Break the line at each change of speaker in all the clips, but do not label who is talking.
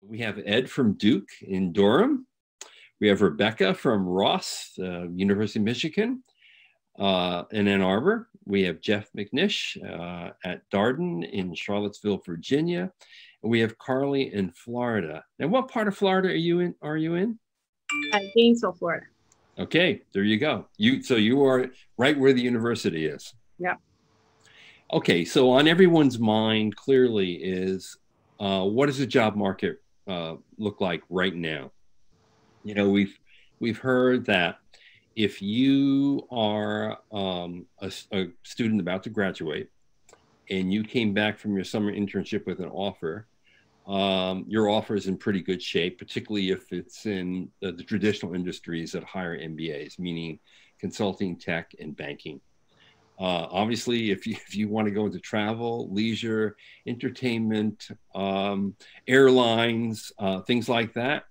We have Ed from Duke in Durham. We have Rebecca from Ross, University of Michigan, in Ann Arbor. We have Jeff McNish at Darden in Charlottesville, Virginia. And we have Carly in Florida. Now, what part of Florida are you in?
Gainesville, Florida.
Okay, there you go. So you are right where the university is.
Yeah.
Okay, so on everyone's mind clearly is what does the job market look like right now? You know, we've heard that if you are a student about to graduate and you came back from your summer internship with an offer, your offer is in pretty good shape, particularly if it's in the traditional industries that hire MBAs, meaning consulting, tech, and banking. Obviously, if you want to go into travel, leisure, entertainment, airlines, things like that,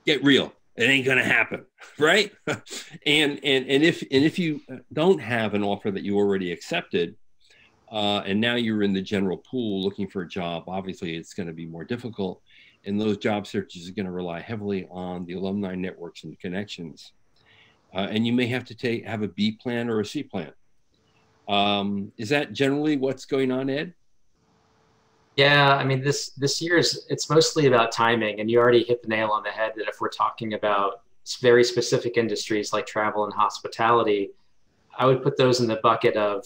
get real. It ain't gonna happen, right? and if you don't have an offer that you already accepted, and now you're in the general pool looking for a job, obviously it's going to be more difficult, and those job searches are going to rely heavily on the alumni networks and connections. And you may have to have a B plan or a C plan. Is that generally what's going on, Ed?
Yeah, I mean, this year it's mostly about timing, and you already hit the nail on the head that if we're talking about very specific industries like travel and hospitality, I would put those in the bucket of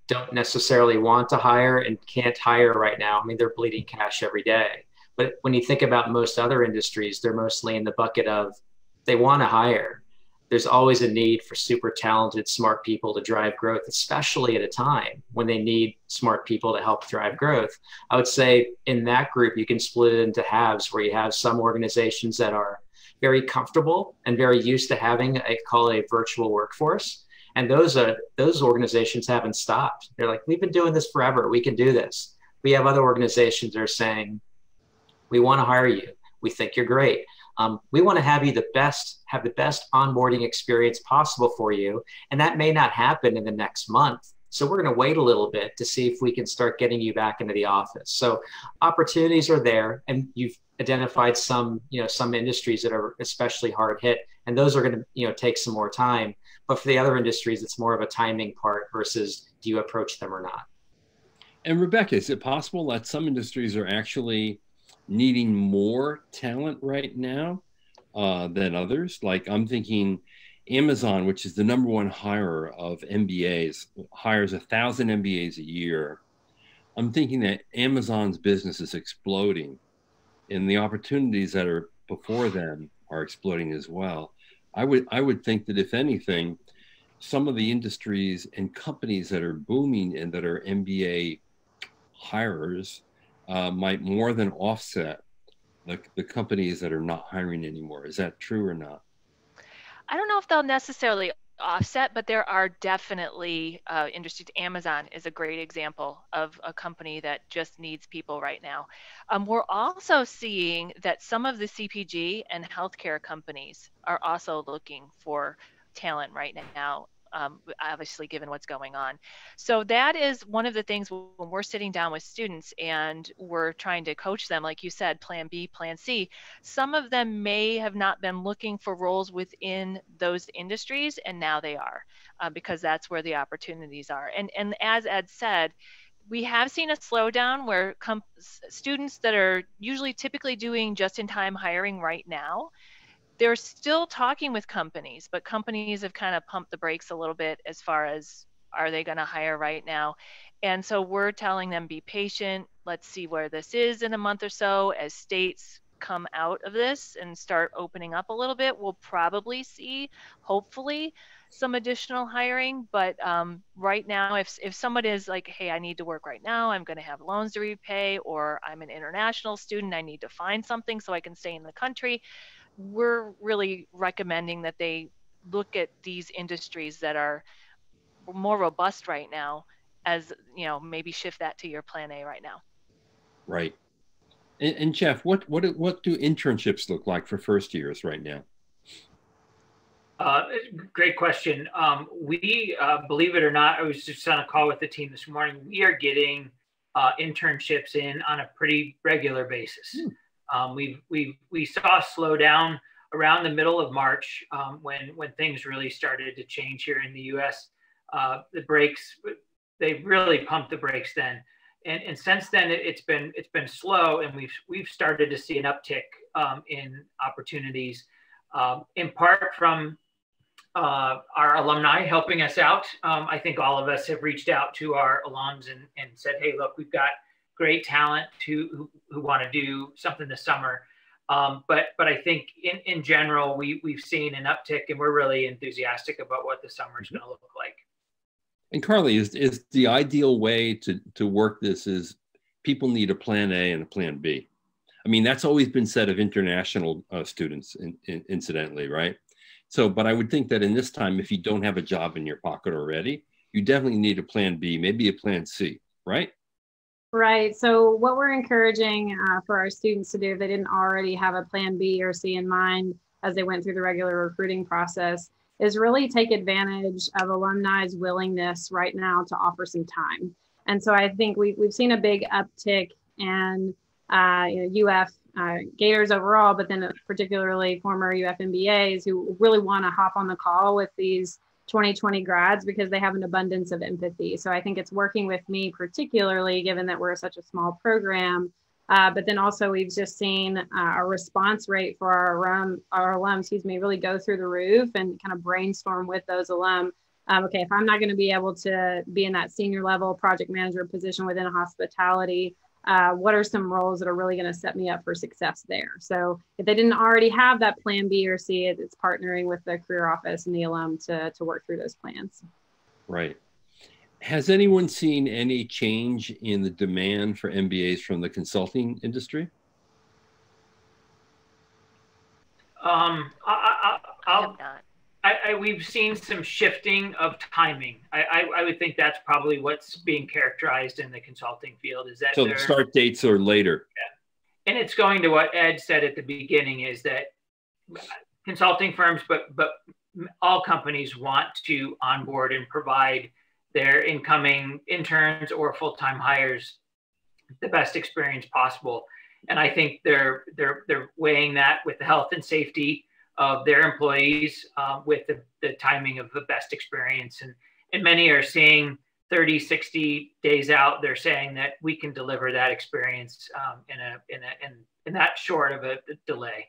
don't necessarily want to hire and can't hire right now. I mean, they're bleeding cash every day. But when you think about most other industries, they're mostly in the bucket of they want to hire. There's always a need for super talented, smart people to drive growth, especially at a time when they need smart people to help drive growth. I would say in that group, you can split it into halves where you have some organizations that are very comfortable and very used to having call it a virtual workforce. And those organizations haven't stopped. They're like, we've been doing this forever. We can do this. We have other organizations that are saying, we want to hire you. We think you're great. We want to have the best onboarding experience possible for you. And that may not happen in the next month. So we're going to wait a little bit to see if we can start getting you back into the office. So opportunities are there, and you've identified some industries that are especially hard hit, and those are going to, take some more time. But for the other industries, it's more of a timing part versus do you approach them or not?
And Rebecca, is it possible that some industries are actually needing more talent right now than others? Like I'm thinking Amazon, which is the #1 hirer of MBAs, hires 1,000 MBAs a year. I'm thinking that Amazon's business is exploding and the opportunities that are before them are exploding as well. I would think that if anything, some of the industries and companies that are booming and that are MBA hirers might more than offset the companies that are not hiring anymore. Is that true or not?
I don't know if they'll necessarily offset, but there are definitely industries. Amazon is a great example of a company that just needs people right now. We're also seeing that some of the CPG and healthcare companies are also looking for talent right now. Obviously given what's going on. So that is one of the things when we're sitting down with students and we're trying to coach them, like you said, plan B, plan C, some of them may have not been looking for roles within those industries, and now they are, because that's where the opportunities are. And as Ed said, we have seen a slowdown where students that are usually typically doing just-in-time hiring right now, they're still talking with companies, but companies have kind of pumped the brakes a little bit as far as, are they going to hire right now? And so we're telling them, be patient. Let's see where this is in a month or so. As states come out of this and start opening up a little bit, we'll probably see, hopefully, some additional hiring. But right now, if someone is like, hey, I need to work right now, I'm going to have loans to repay, or I'm an international student, I need to find something so I can stay in the country, we're really recommending that they look at these industries that are more robust right now, as maybe shift that to your plan A right now.
Right. And Jeff, what do internships look like for first years right now?
Great question. We, believe it or not, I was just on a call with the team this morning. We are getting internships in on a pretty regular basis. We saw a slowdown around the middle of March when things really started to change here in the U.S. They really pumped the brakes then, and since then it's been slow, and we've started to see an uptick in opportunities, in part from our alumni helping us out. I think all of us have reached out to our alums and said, hey, look, we've got great talent who want to do something this summer. But I think in general, we've seen an uptick, and we're really enthusiastic about what the summer is going to look like.
And Carly, is the ideal way to work this is people need a plan A and a plan B. I mean, that's always been said of international students, incidentally, right? So, but I would think that in this time, if you don't have a job in your pocket already, you definitely need a plan B, maybe a plan C, right?
Right. So what we're encouraging for our students to do, if they didn't already have a plan B or C in mind as they went through the regular recruiting process, is really take advantage of alumni's willingness right now to offer some time. And so I think we've seen a big uptick in UF Gators overall, but then particularly former UF MBAs who really want to hop on the call with these 2020 grads because they have an abundance of empathy. So I think it's working with me particularly, given that we're such a small program. But then also we've just seen our response rate for our alums, really go through the roof, and kind of brainstorm with those alum. Okay, if I'm not going to be able to be in that senior level project manager position within hospitality, what are some roles that are really going to set me up for success there? So if they didn't already have that plan B or C, it's partnering with the career office and the alum to work through those plans. Right.
Has anyone seen any change in the demand for MBAs from the consulting industry?
We've seen some shifting of timing. I would think that's probably what's being characterized in the consulting field. Is that
so the start dates are later?
Yeah. And it's going to what Ed said at the beginning, is that consulting firms, but all companies want to onboard and provide their incoming interns or full-time hires the best experience possible. And I think they're weighing that with the health and safety of their employees, with the timing of the best experience. And many are seeing 30, 60 days out, they're saying that we can deliver that experience in that short of a delay.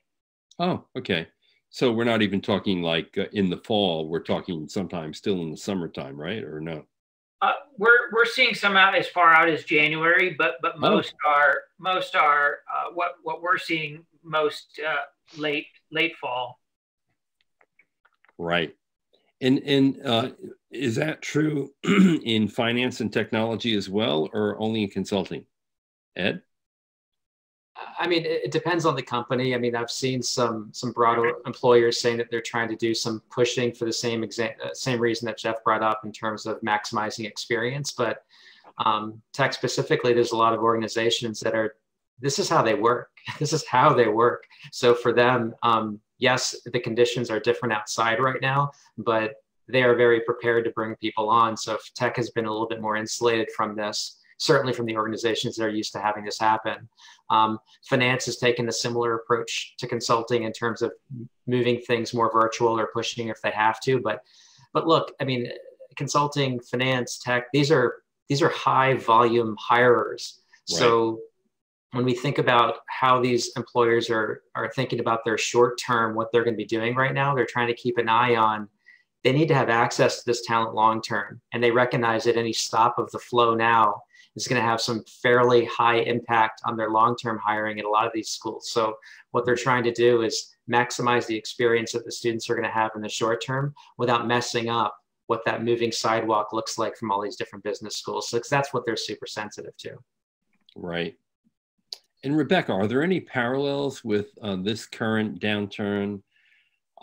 Oh, okay. So we're not even talking like in the fall, we're talking sometimes still in the summertime, right? Or no?
We're seeing some out as far out as January, but most are what we're seeing most late fall.
Right. And is that true in finance and technology as well, or only in consulting? Ed?
I mean, it depends on the company. I mean, I've seen some broader employers saying that they're trying to do some pushing for the same reason that Jeff brought up in terms of maximizing experience. But tech specifically, there's a lot of organizations that this is how they work. This is how they work. So for them, yes, the conditions are different outside right now, but they are very prepared to bring people on. So if tech has been a little bit more insulated from this, certainly from the organizations that are used to having this happen. Finance has taken a similar approach to consulting in terms of moving things more virtual or pushing if they have to. But look, I mean, consulting, finance, tech, these are high volume hirers. Right. So when we think about how these employers are thinking about their short term, what they're going to be doing right now, they're trying to keep an eye on, they need to have access to this talent long term. And they recognize that any stop of the flow now is going to have some fairly high impact on their long-term hiring at a lot of these schools. So what they're trying to do is maximize the experience that the students are going to have in the short term without messing up what that moving sidewalk looks like from all these different business schools. So that's what they're super sensitive to.
Right. And Rebecca, are there any parallels with this current downturn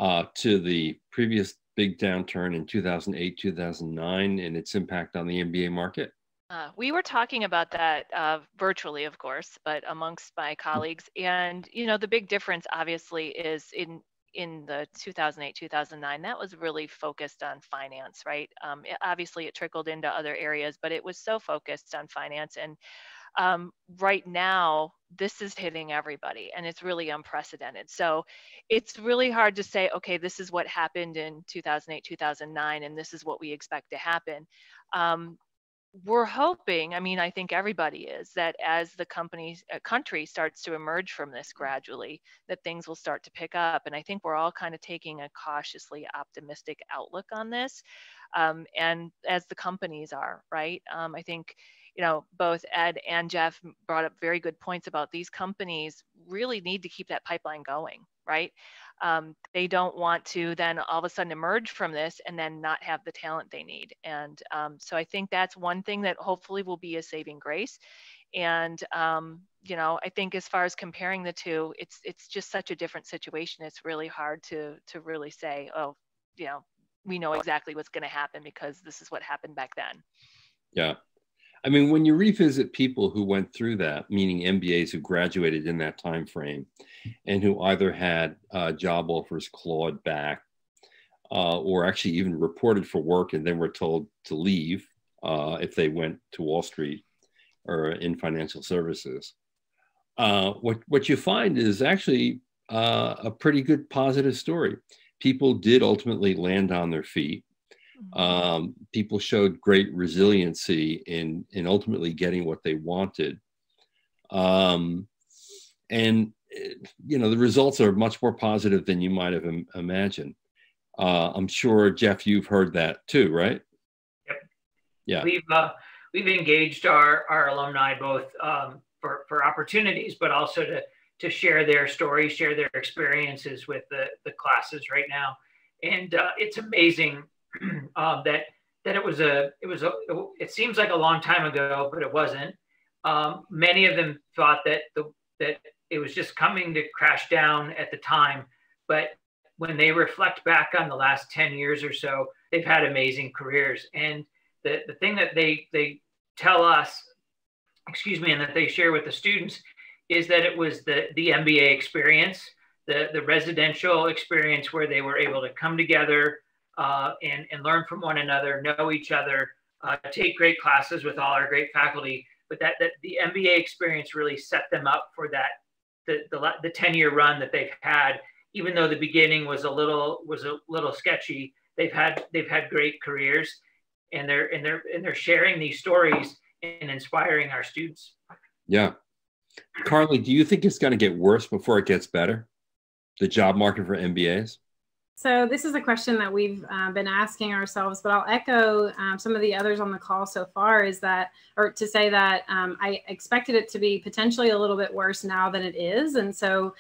to the previous big downturn in 2008, 2009 and its impact on the MBA market?
We were talking about that virtually, of course, but amongst my colleagues. And, the big difference obviously is in the 2008, 2009, that was really focused on finance, right? Obviously it trickled into other areas, but it was so focused on finance. And right now, this is hitting everybody, and it's really unprecedented. So it's really hard to say, okay, this is what happened in 2008, 2009, and this is what we expect to happen. We're hoping, I mean, I think everybody is, that as the country starts to emerge from this gradually, that things will start to pick up. And I think we're all kind of taking a cautiously optimistic outlook on this, and as the companies are, right? I think, you know, both Ed and Jeff brought up very good points about these companies really need to keep that pipeline going, right? They don't want to then all of a sudden emerge from this and then not have the talent they need. And so I think that's one thing that hopefully will be a saving grace. And, you know, I think as far as comparing the two, it's just such a different situation. It's really hard to really say, oh, you know, we know exactly what's going to happen because this is what happened back then.
Yeah. I mean, when you revisit people who went through that, meaning MBAs who graduated in that time frame and who either had job offers clawed back or actually even reported for work and then were told to leave if they went to Wall Street or in financial services, what you find is actually a pretty good positive story. People did ultimately land on their feet. People showed great resiliency in ultimately getting what they wanted. And, you know, the results are much more positive than you might have imagined. I'm sure, Jeff, you've heard that too, right?
Yep.
Yeah.
We've engaged our alumni both for opportunities, but also to share their stories, share their experiences with the classes right now. And it's amazing that it seems like a long time ago, but it wasn't. Many of them thought that it was just coming to crash down at the time, but when they reflect back on the last 10 years or so, they've had amazing careers. And the thing that they tell us, and that they share with the students, is that it was the MBA experience, the residential experience where they were able to come together and learn from one another, know each other, take great classes with all our great faculty, but that the MBA experience really set them up for the 10-year run that they've had. Even though the beginning was a little sketchy, they've had great careers, and they're sharing these stories and inspiring our students.
Yeah. Carly, do you think it's going to get worse before it gets better? The job market for MBAs?
So this is a question that we've been asking ourselves, but I'll echo some of the others on the call so far, to say that I expected it to be potentially a little bit worse now than it is. And so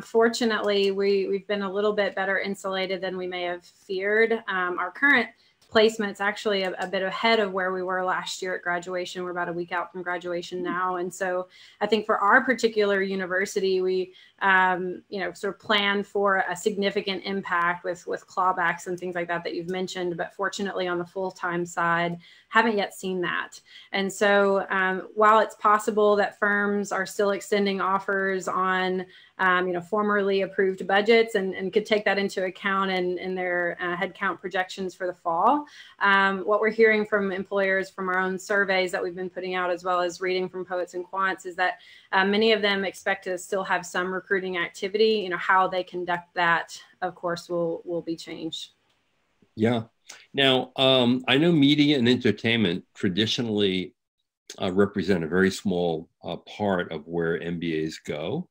fortunately, we've been a little bit better insulated than we may have feared. Our current placement's actually a bit ahead of where we were last year at graduation. We're about a week out from graduation now. And so I think for our particular university, we sort of plan for a significant impact with clawbacks and things like that you've mentioned. But fortunately, on the full-time side, haven't yet seen that. And so while it's possible that firms are still extending offers on formerly approved budgets and could take that into account in their headcount projections for the fall, what we're hearing from employers from our own surveys that we've been putting out, as well as reading from poets and quants, is that many of them expect to still have some recruiting activity. How they conduct that, of course, will be changed.
Yeah. Now, I know media and entertainment traditionally represent a very small part of where MBAs go.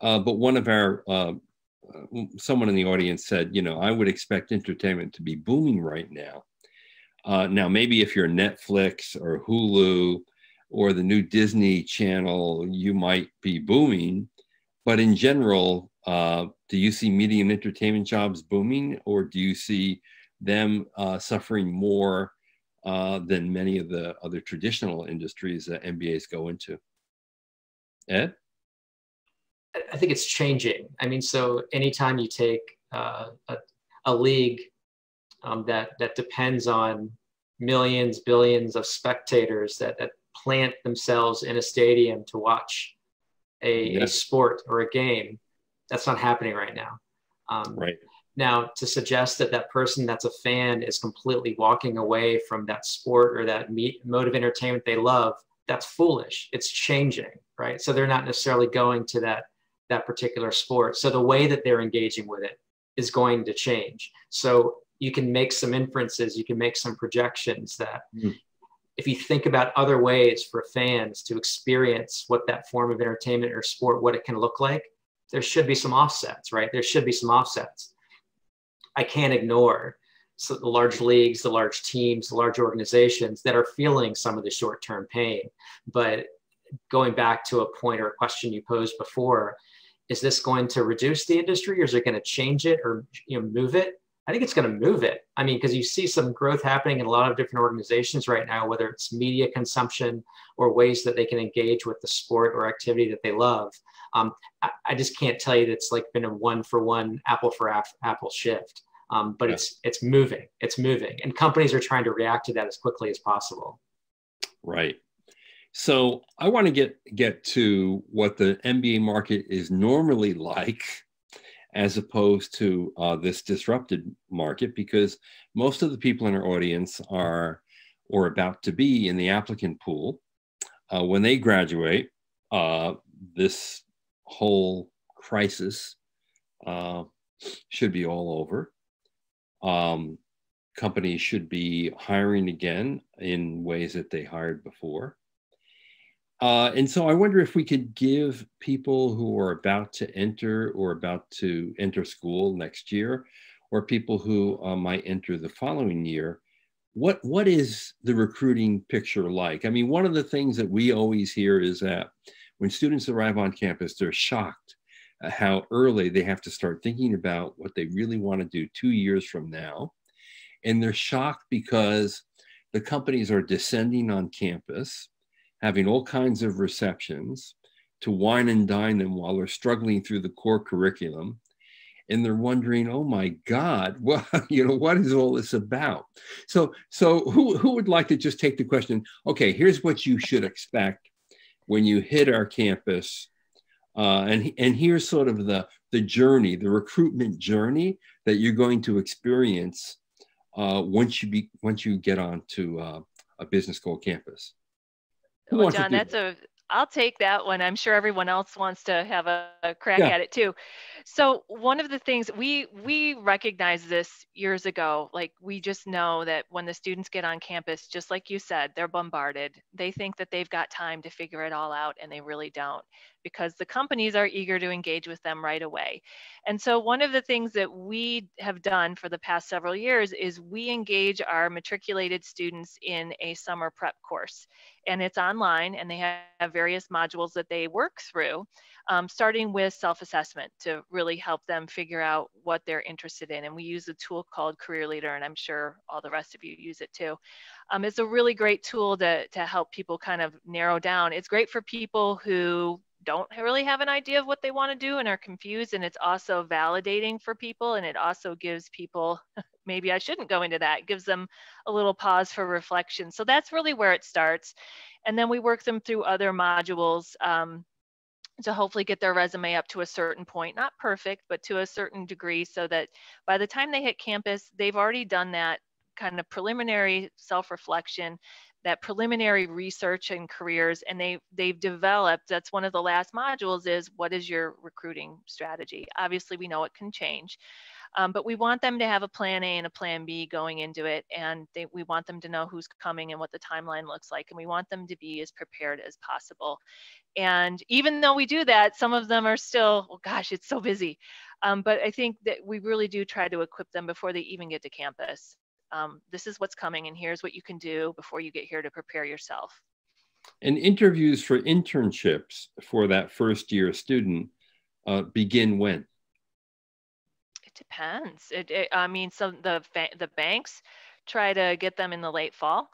But one of our, someone in the audience said, I would expect entertainment to be booming right now. Now, maybe if you're Netflix or Hulu or the new Disney channel, you might be booming. But in general, do you see media and entertainment jobs booming, or do you see them suffering more than many of the other traditional industries that MBAs go into? Ed?
I think it's changing. I mean, so anytime you take a league that depends on millions, billions of spectators that plant themselves in a stadium to watch a sport or a game, that's not happening right now.
Right.
Now, to suggest that that person that's a fan is completely walking away from that sport or that mode of entertainment they love, that's foolish. It's changing, right? So they're not necessarily going to that particular sport. So the way that they're engaging with it is going to change. So you can make some inferences, you can make some projections that if you think about other ways for fans to experience what that form of entertainment or sport, what it can look like, there should be some offsets, right? There should be some offsets. I can't ignore the large leagues, the large teams, the large organizations that are feeling some of the short-term pain. But going back to a point or a question you posed before, is this going to reduce the industry, or is it going to change it, or move it? I think it's going to move it. I mean, because you see some growth happening in a lot of different organizations right now, whether it's media consumption or ways that they can engage with the sport or activity that they love. I just can't tell you that it's like been a one-for-one, apple shift. But it's moving, and companies are trying to react to that as quickly as possible.
Right. So I want to get to what the MBA market is normally like, as opposed to this disrupted market, because most of the people in our audience are or about to be in the applicant pool. When they graduate, this whole crisis should be all over. Companies should be hiring again in ways that they hired before. And so I wonder if we could give people who are about to enter or about to enter school next year, or people who might enter the following year, what is the recruiting picture like? I mean, one of the things that we always hear is that when students arrive on campus, they're shocked at how early they have to start thinking about what they really want to do 2 years from now. And they're shocked because the companies are descending on campus, having all kinds of receptions to wine and dine them while they're struggling through the core curriculum. And they're wondering, oh my God, what is all this about? So who would like to just take the question, okay, here's what you should expect when you hit our campus. And here's sort of the journey, the recruitment journey that you're going to experience once you get onto a business school campus.
Well, John, I'll take that one. I'm sure everyone else wants to have a crack at it too. So one of the things we recognized this years ago, like we just know that when the students get on campus, just like you said, they're bombarded. They think that they've got time to figure it all out, and they really don't, because the companies are eager to engage with them right away. And so one of the things that we have done for the past several years is we engage our matriculated students in a summer prep course. And it's online, and they have various modules that they work through, starting with self-assessment to really help them figure out what they're interested in. And we use a tool called Career Leader, and I'm sure all the rest of you use it too. It's a really great tool to help people kind of narrow down. It's great for people who don't really have an idea of what they want to do and are confused, and it's also validating for people, and it also gives people, maybe I shouldn't go into that, it gives them a little pause for reflection. So that's really where it starts. And then we work them through other modules to hopefully get their resume up to a certain point, not perfect, but to a certain degree, so that by the time they hit campus, they've already done that kind of preliminary self-reflection, that preliminary research in careers, and they've developed, that's one of the last modules, is what is your recruiting strategy? Obviously, we know it can change, but we want them to have a plan A and a plan B going into it, and we want them to know who's coming and what the timeline looks like, and we want them to be as prepared as possible. And even though we do that, some of them are still, oh gosh, it's so busy. But I think that we really do try to equip them before they even get to campus. This is what's coming, and here's what you can do before you get here to prepare yourself.
And interviews for internships for that first year student begin when?
It depends. I mean, the banks try to get them in the late fall.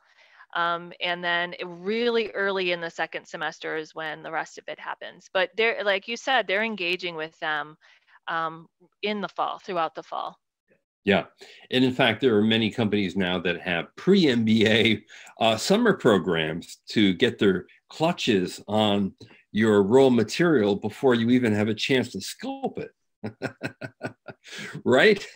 And then really early in the second semester is when the rest of it happens. But they're, like you said, they're engaging with them in the fall, throughout the fall.
Yeah. And in fact, there are many companies now that have pre-MBA summer programs to get their clutches on your raw material before you even have a chance to sculpt it. Right?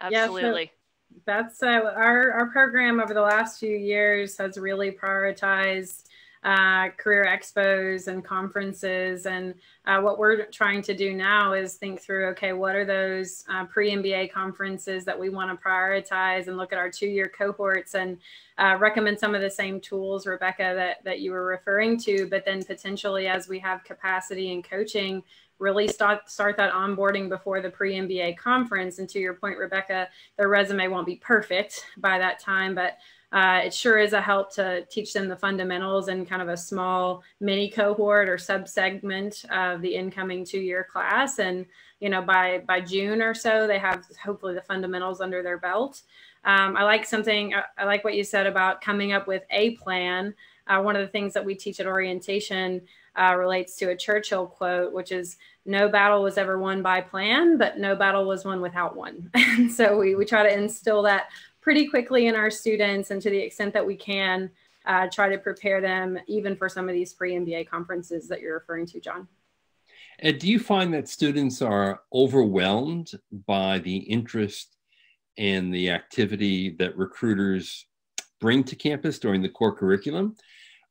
Absolutely.
Yeah, so that's our program over the last few years has really prioritized career expos and conferences. And what we're trying to do now is think through, okay, what are those pre-MBA conferences that we want to prioritize, and look at our 2-year cohorts and recommend some of the same tools, Rebecca, that you were referring to, but then potentially, as we have capacity and coaching, really start that onboarding before the pre-MBA conference. And to your point, Rebecca, their resume won't be perfect by that time, but it sure is a help to teach them the fundamentals in kind of a small mini cohort or subsegment of the incoming 2-year class. And, you know, by June or so, they have hopefully the fundamentals under their belt. I like what you said about coming up with a plan. One of the things that we teach at orientation relates to a Churchill quote, which is, "No battle was ever won by plan, but no battle was won without one." And so we try to instill that pretty quickly in our students, and to the extent that we can, try to prepare them even for some of these pre-MBA conferences that you're referring to, John.
And do you find that students are overwhelmed by the interest and the activity that recruiters bring to campus during the core curriculum?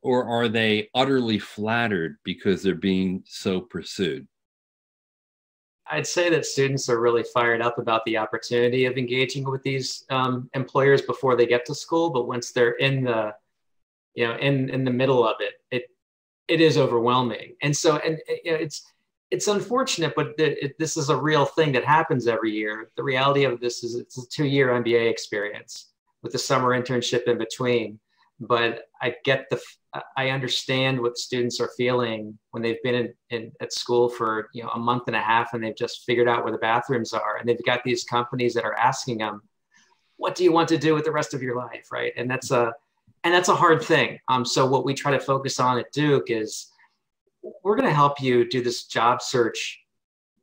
Or are they utterly flattered because they're being so pursued?
I'd say that students are really fired up about the opportunity of engaging with these employers before they get to school. But once they're in the, you know, in the middle of it, it is overwhelming. And so, and you know, it's unfortunate, but this is a real thing that happens every year. The reality of this is it's a 2-year MBA experience with the summer internship in between. But I understand what students are feeling when they've been at school for, you know, a month and a half, and they've just figured out where the bathrooms are, and they've got these companies that are asking them, "What do you want to do with the rest of your life?" Right? And that's a hard thing. So what we try to focus on at Duke is we're going to help you do this job search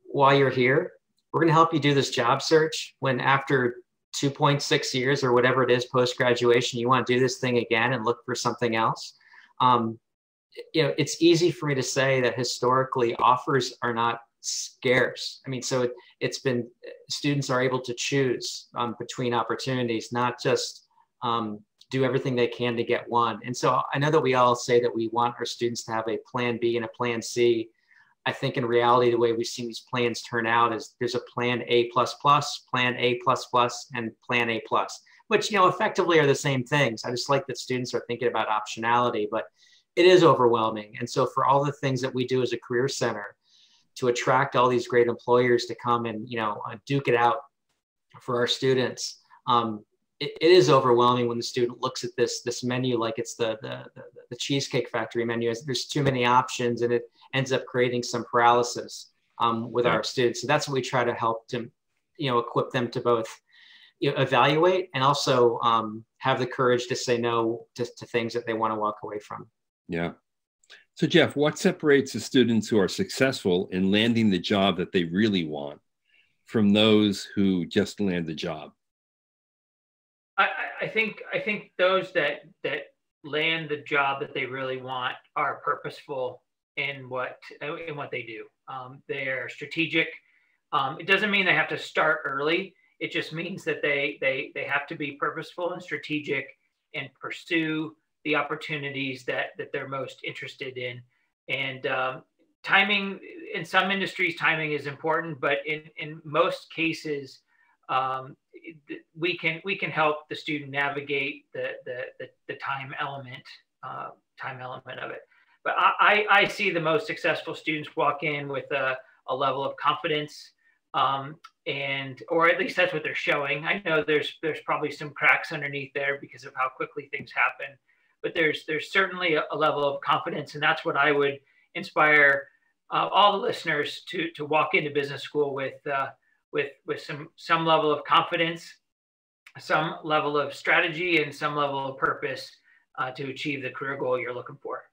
while you're here. We're going to help you do this job search when, after 2.6 years or whatever it is post-graduation, you want to do this thing again and look for something else. You know, it's easy for me to say that historically offers are not scarce. I mean, so it's been, students are able to choose between opportunities, not just do everything they can to get one. And so I know that we all say that we want our students to have a plan B and a plan C. I think in reality, the way we've seen these plans turn out is there's a plan A++, plan A++, and plan A+, which, you know, effectively are the same things. I just like that students are thinking about optionality, but it is overwhelming. And so for all the things that we do as a career center to attract all these great employers to come and, you know, duke it out for our students, it is overwhelming when the student looks at this menu like it's the Cheesecake Factory menu. There's too many options, and it ends up creating some paralysis with our students. So that's what we try to help to, you know, equip them to both, you know, evaluate and also have the courage to say no to things that they want to walk away from.
Yeah. So Jeff, what separates the students who are successful in landing the job that they really want from those who just land the job?
I think those that land the job that they really want are purposeful in what they do. They're strategic. It doesn't mean they have to start early. It just means that they have to be purposeful and strategic and pursue the opportunities that they're most interested in. And timing, in some industries, timing is important, but in most cases, we can help the student navigate the time element of it. But I see the most successful students walk in with a level of confidence, or at least that's what they're showing. I know there's probably some cracks underneath there because of how quickly things happen, but there's certainly a level of confidence, and that's what I would inspire all the listeners to walk into business school with some level of confidence, some level of strategy, and some level of purpose to achieve the career goal you're looking for.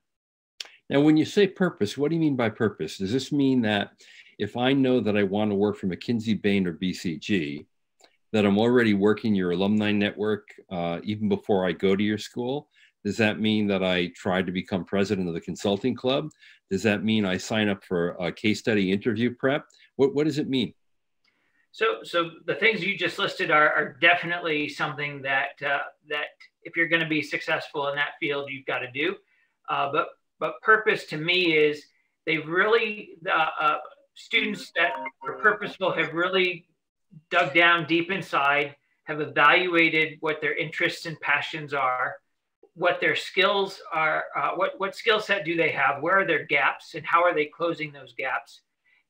Now, when you say purpose, what do you mean by purpose? Does this mean that if I know that I want to work for McKinsey, Bain, or BCG, that I'm already working your alumni network even before I go to your school? Does that mean that I try to become president of the consulting club? Does that mean I sign up for a case study interview prep? What does it mean?
So the things you just listed are definitely something that if you're going to be successful in that field, you've got to do. But purpose to me is they've really students that are purposeful have really dug down deep inside, have evaluated what their interests and passions are, what their skills are, what skill set do they have, where are their gaps, and how are they closing those gaps,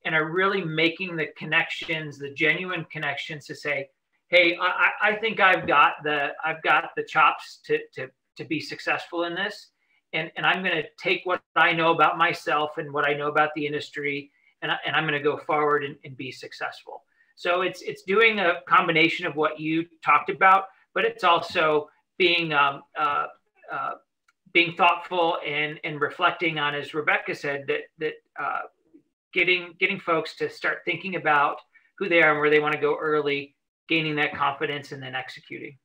and are really making the connections, the genuine connections to say, hey, I think I've got the chops to be successful in this, and I'm going to take what I know about myself and what I know about the industry, and I'm going to go forward and be successful. So it's doing a combination of what you talked about, but it's also being thoughtful and reflecting on, as Rebecca said, that getting folks to start thinking about who they are and where they want to go early, gaining that confidence, and then executing.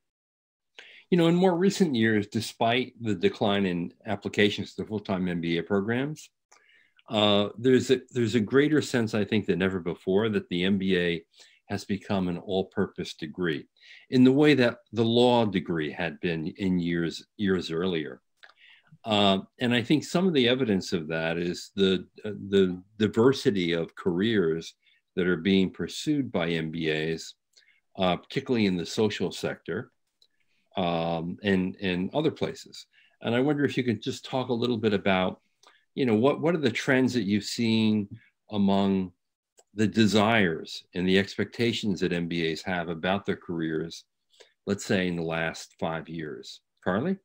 You know, in more recent years, despite the decline in applications to full-time MBA programs, there's a greater sense, I think, than ever before that the MBA has become an all-purpose degree in the way that the law degree had been in years earlier. And I think some of the evidence of that is the diversity of careers that are being pursued by MBAs, particularly in the social sector and other places. And I wonder if you could just talk a little bit about, you know, what are the trends that you've seen among the desires and the expectations that MBAs have about their careers, let's say in the last 5 years. Carly?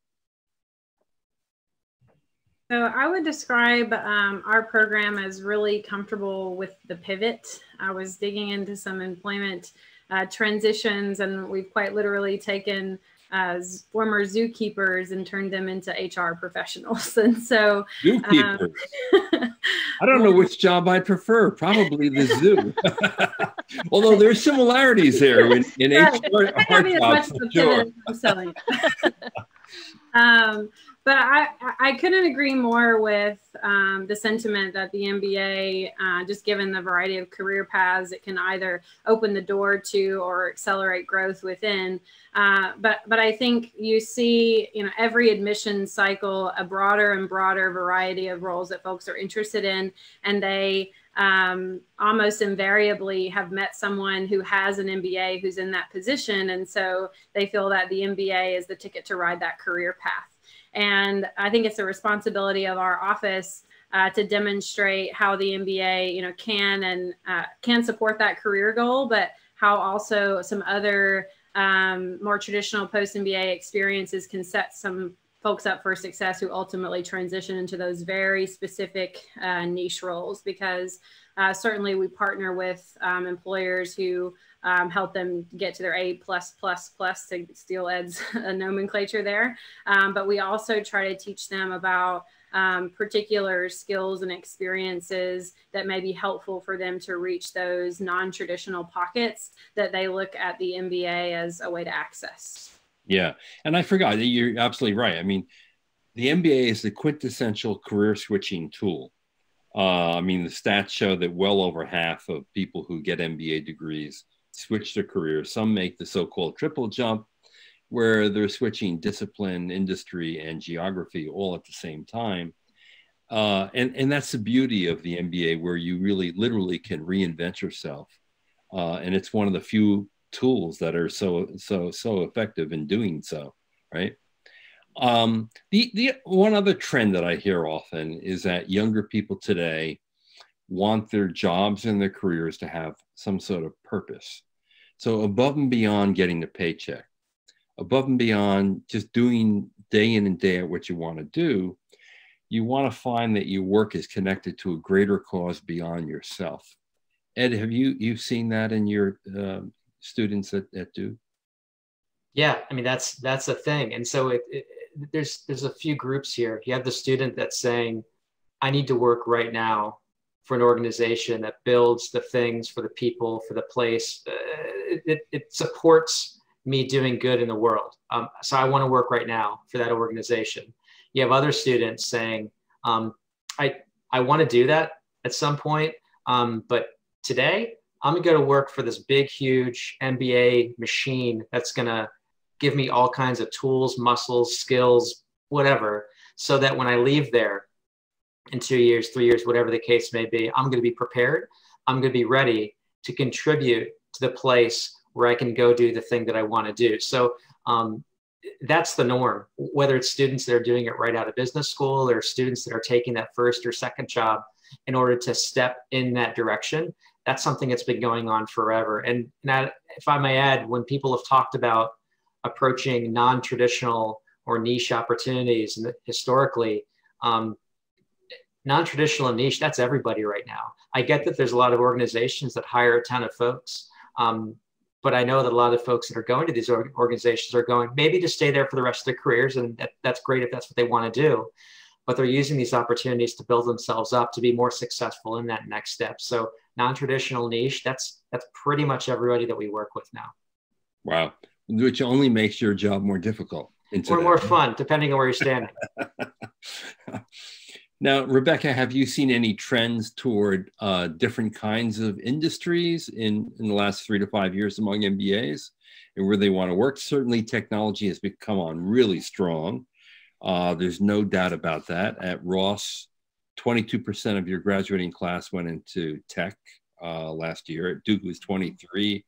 So I would describe our program as really comfortable with the pivot. I was digging into some employment transitions, and we've quite literally taken former zookeepers and turned them into HR professionals. And so
zookeepers. I don't know which job I'd prefer. Probably the zoo. Although there's similarities there in HR jobs. Sure.
I'm selling it. But I couldn't agree more with the sentiment that the MBA, just given the variety of career paths, it can either open the door to or accelerate growth within. But I think you see, you know, every admission cycle, a broader and broader variety of roles that folks are interested in, and they almost invariably have met someone who has an MBA who's in that position, and so they feel that the MBA is the ticket to ride that career path. And I think it's a responsibility of our office to demonstrate how the MBA, you know, can support that career goal, but how also some other more traditional post-MBA experiences can set some folks up for success who ultimately transition into those very specific niche roles. Because certainly we partner with employers who help them get to their A+++, to steal Ed's nomenclature there. But we also try to teach them about particular skills and experiences that may be helpful for them to reach those non-traditional pockets that they look at the MBA as a way to access.
Yeah, and I forgot, you're absolutely right. I mean, the MBA is the quintessential career switching tool. I mean, the stats show that well over half of people who get MBA degrees switch their careers. Some make the so-called triple jump, where they're switching discipline, industry, and geography all at the same time. And that's the beauty of the MBA, where you really literally can reinvent yourself. And it's one of the few tools that are so effective in doing so, right? The one other trend that I hear often is that younger people today want their jobs and their careers to have some sort of purpose. So above and beyond getting the paycheck, above and beyond just doing day in and day out what you want to do, you want to find that your work is connected to a greater cause beyond yourself. Ed, have you've seen that in your students at Duke?
Yeah, I mean, that's a thing. And so there's a few groups here. You have the student that's saying, I need to work right now for an organization that builds the things for the people, for the place. It supports me doing good in the world. So I want to work right now for that organization. You have other students saying, I want to do that at some point, but today I'm going to go to work for this big, huge MBA machine that's going to give me all kinds of tools, muscles, skills, whatever, so that when I leave there in 2 years, 3 years, whatever the case may be, I'm going to be prepared. I'm going to be ready to contribute to the place where I can go do the thing that I want to do. So that's the norm, whether it's students that are doing it right out of business school or students that are taking that first or second job in order to step in that direction. That's something that's been going on forever. And now, if I may add, when people have talked about approaching non-traditional or niche opportunities, and historically, non-traditional and niche, that's everybody right now. I get that there's a lot of organizations that hire a ton of folks, but I know that a lot of folks that are going to these organizations are going maybe to stay there for the rest of their careers, and that's great if that's what they want to do, but they're using these opportunities to build themselves up to be more successful in that next step. So non-traditional niche, that's pretty much everybody that we work with now.
Wow, which only makes your job more difficult.
Or more fun, depending on where you're standing.
Now, Rebecca, have you seen any trends toward different kinds of industries in the last 3 to 5 years among MBAs and where they want to work? Certainly, technology has become on really strong. There's no doubt about that. At Ross, 22% of your graduating class went into tech last year. At Duke, it was 23%.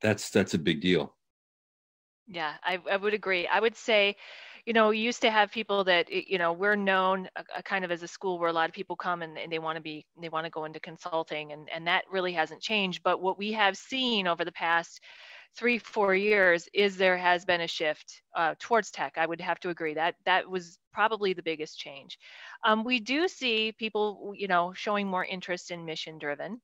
That's a big deal.
Yeah, I would agree. I would say, you used to have people that, we're known kind of as a school where a lot of people come and they want to go into consulting, and that really hasn't changed. But what we have seen over the past 3-4 years is there has been a shift towards tech. I would have to agree that was probably the biggest change. We do see people, showing more interest in mission-driven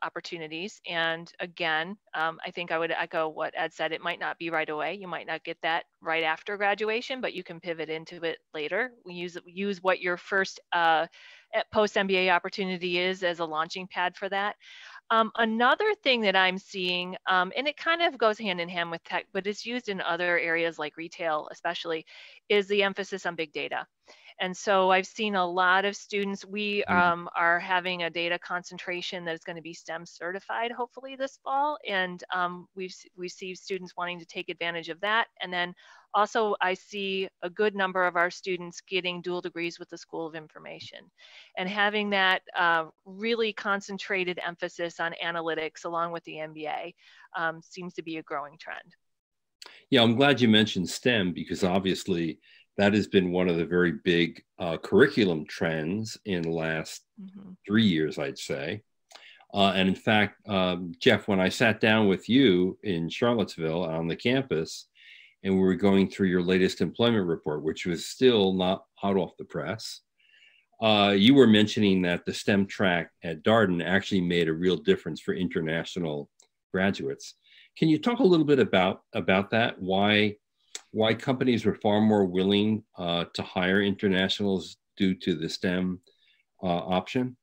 opportunities. And again, I think I would echo what Ed said. It might not be right away. You might not get that right after graduation, but you can pivot into it later. We use what your first post-MBA opportunity is as a launching pad for that. Another thing that I'm seeing, and it kind of goes hand in hand with tech, but it's used in other areas like retail especially, is the emphasis on big data. And so I've seen a lot of students, we are having a data concentration that is going to be STEM certified, hopefully this fall. And we see students wanting to take advantage of that. And then also I see a good number of our students getting dual degrees with the School of Information. And having that really concentrated emphasis on analytics along with the MBA seems to be a growing trend.
Yeah, I'm glad you mentioned STEM, because obviously that has been one of the very big curriculum trends in the last 3 years, I'd say. And in fact, Jeff, when I sat down with you in Charlottesville on the campus, and we were going through your latest employment report, which was still not hot off the press, you were mentioning that the STEM track at Darden actually made a real difference for international graduates. Can you talk a little bit about that? Why companies were far more willing to hire internationals due to the STEM option?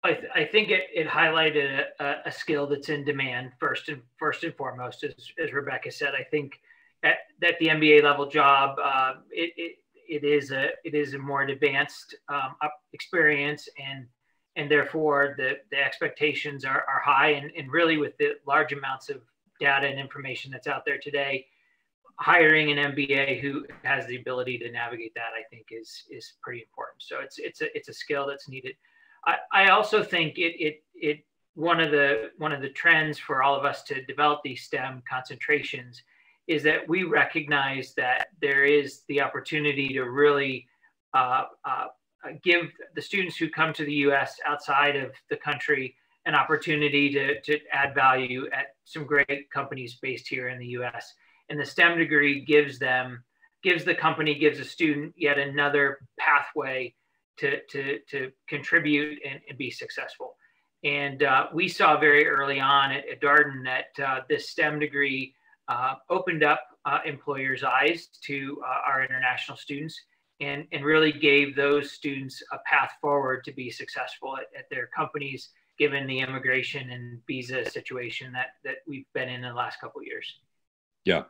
I think it highlighted a skill that's in demand first and foremost, as Rebecca said. I think that the MBA level job, it is a more advanced experience, and therefore the expectations are high, and really with the large amounts of data and information that's out there today, hiring an MBA who has the ability to navigate that, I think, is pretty important. So it's a skill that's needed. I also think it one of the trends for all of us to develop these STEM concentrations is that we recognize that there is the opportunity to really give the students who come to the U.S. outside of the country an opportunity to add value at some great companies based here in the U.S. And the STEM degree gives the student yet another pathway to contribute and be successful. And we saw very early on at Darden that this STEM degree opened up employers' eyes to our international students and really gave those students a path forward to be successful at their companies, given the immigration and visa situation that we've been in the last couple of years.
Yeah.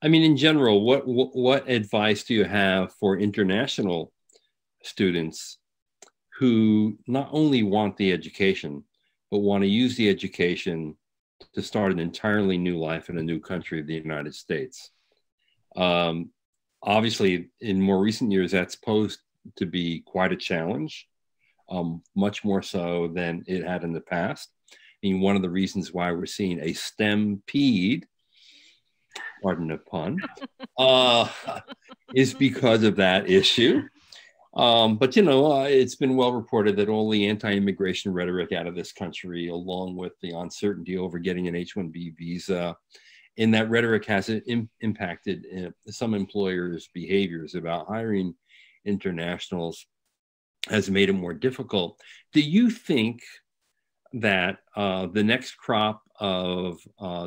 I mean, in general, what advice do you have for international students who not only want the education, but want to use the education to start an entirely new life in a new country, the United States. Obviously, in more recent years, that's posed to be quite a challenge, much more so than it had in the past. I mean, one of the reasons why we're seeing a stampede, pardon the pun, is because of that issue. But, you know, it's been well reported that all the anti-immigration rhetoric out of this country, along with the uncertainty over getting an H-1B visa, and that rhetoric has impacted some employers' behaviors about hiring internationals, has made it more difficult. Do you think that the next crop of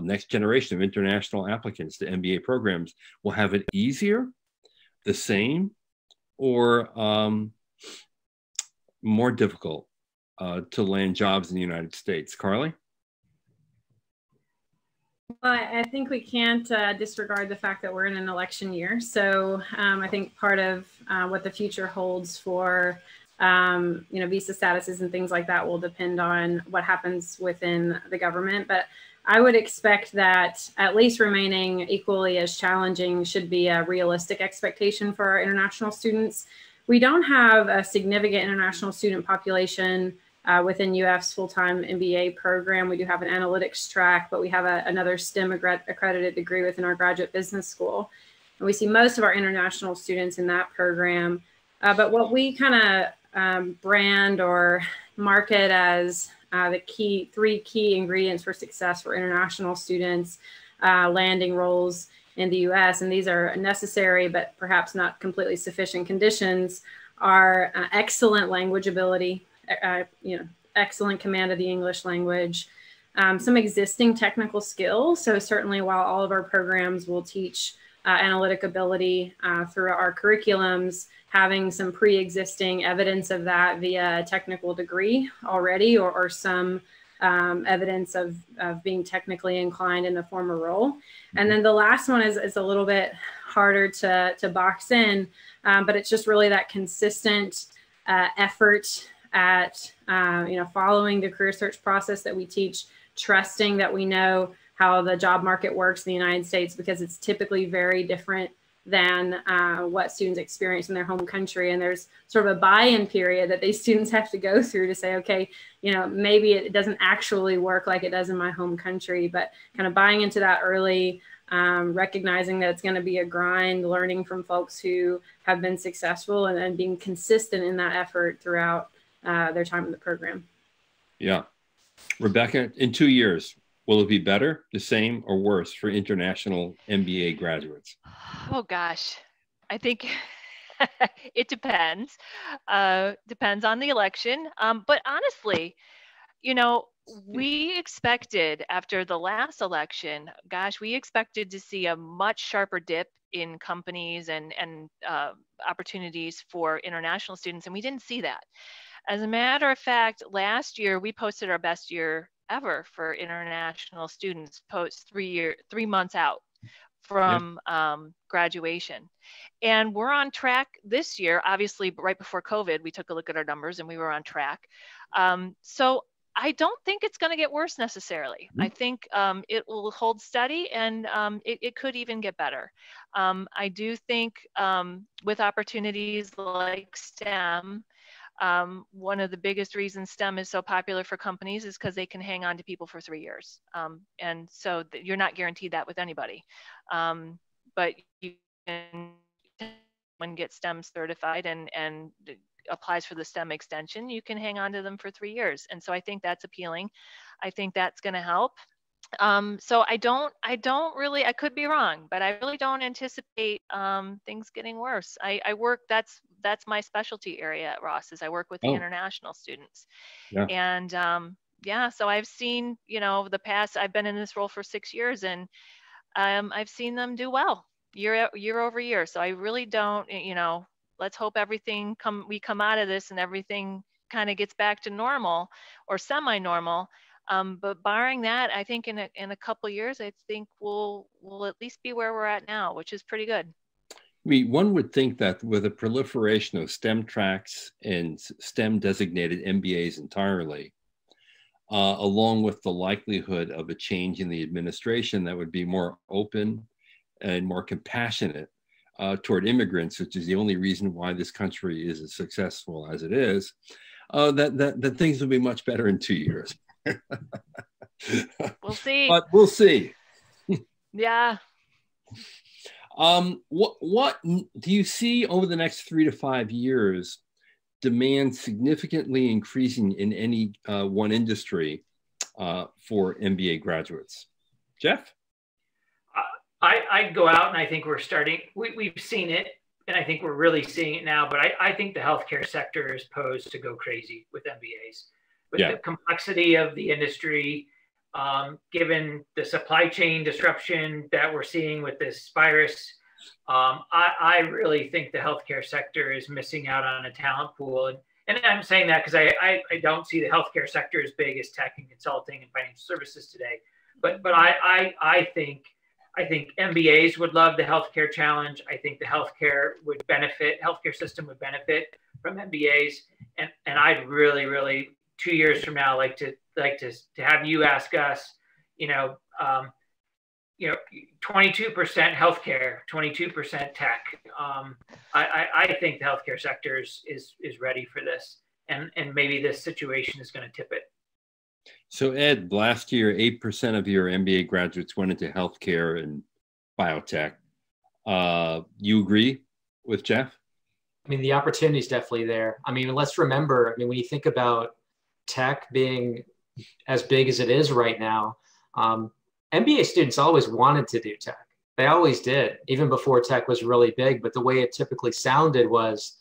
next generation of international applicants to MBA programs will have it easier, the same, or more difficult to land jobs in the United States? Carly?
Well, I think we can't disregard the fact that we're in an election year. So I think part of what the future holds for visa statuses and things like that will depend on what happens within the government. But I would expect that at least remaining equally as challenging should be a realistic expectation for our international students. We don't have a significant international student population within UF's full-time MBA program. We do have an analytics track, but we have another STEM accredited degree within our graduate business school. And we see most of our international students in that program. But what we kind of brand or market as the three key ingredients for success for international students landing roles in the US, and these are necessary but perhaps not completely sufficient conditions, are excellent language ability, excellent command of the English language, some existing technical skills. So certainly while all of our programs will teach analytic ability through our curriculums, having some pre-existing evidence of that via a technical degree already, or some evidence of being technically inclined in the former role. And then the last one is a little bit harder to box in, but it's just really that consistent effort at following the career search process that we teach, trusting that we know how the job market works in the United States, because it's typically very different than what students experience in their home country. And there's sort of a buy-in period that these students have to go through to say, okay, maybe it doesn't actually work like it does in my home country, but kind of buying into that early, recognizing that it's going to be a grind, learning from folks who have been successful, and then being consistent in that effort throughout their time in the program.
Yeah. Rebecca, in 2 years, will it be better, the same, or worse for international MBA graduates?
Oh, gosh. I think it depends. Depends on the election. But honestly, we expected after the last election, we expected to see a much sharper dip in companies and opportunities for international students, and we didn't see that. As a matter of fact, last year we posted our best year ever for international students, post 3 months out from graduation. And we're on track this year. Obviously, right before COVID, we took a look at our numbers and we were on track. So I don't think it's going to get worse necessarily. I think it will hold steady, and it could even get better. I do think with opportunities like STEM, one of the biggest reasons STEM is so popular for companies is because they can hang on to people for 3 years. And so you're not guaranteed that with anybody. But you can get STEM certified and applies for the STEM extension, you can hang on to them for 3 years. And so I think that's appealing. I think that's going to help. So I don't really, I could be wrong, but I really don't anticipate things getting worse. I work, that's my specialty area at Ross, is I work with the international students. Yeah. And so I've seen, the past, I've been in this role for 6 years, and I've seen them do well year over year. So I really don't, let's hope we come out of this and everything kind of gets back to normal or semi-normal. But barring that, I think in a couple of years, I think we'll at least be where we're at now, which is pretty good.
one would think that with a proliferation of STEM tracks and STEM designated MBAs entirely, along with the likelihood of a change in the administration that would be more open and more compassionate toward immigrants, which is the only reason why this country is as successful as it is, that things will be much better in 2 years.
We'll see.
But we'll see.
Yeah.
What do you see over the next 3 to 5 years demand significantly increasing in any one industry for MBA graduates? Jeff?
I'd go out, and I think we're starting, we've seen it, and I think we're really seeing it now, but I think the healthcare sector is posed to go crazy with MBAs. With the complexity of the industry, given the supply chain disruption that we're seeing with this virus, I really think the healthcare sector is missing out on a talent pool. And I'm saying that because I don't see the healthcare sector as big as tech and consulting and financial services today. But I think MBAs would love the healthcare challenge. I think the healthcare system would benefit from MBAs. And I'd really 2 years from now like to have you ask us, 22% healthcare, 22% tech. I think the healthcare sector is ready for this, and maybe this situation is going to tip it.
So Ed, last year, 8% of your MBA graduates went into healthcare and biotech. You agree with Jeff?
I mean, the opportunity is definitely there. I mean, let's remember, when you think about tech being as big as it is right now, MBA students always wanted to do tech. They always did, even before tech was really big. But the way it typically sounded was